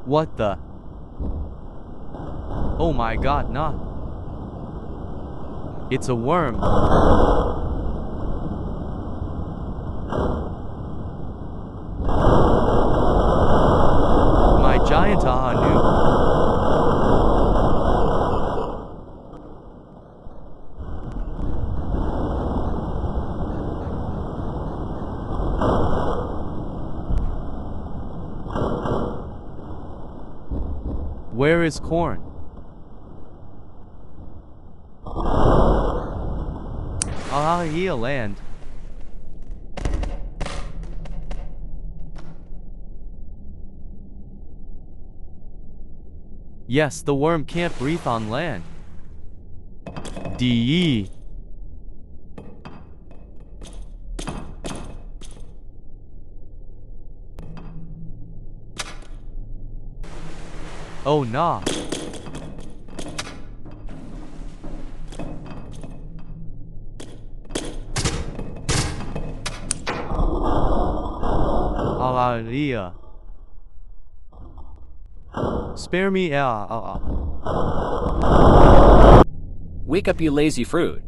What the? Oh my god, nah. It's a worm. My giant ahanu. Where is corn? Ah, here land. Yes, the worm can't breathe on land. DE. Oh nah. Alaria. Spare me. Wake up, you lazy fruit.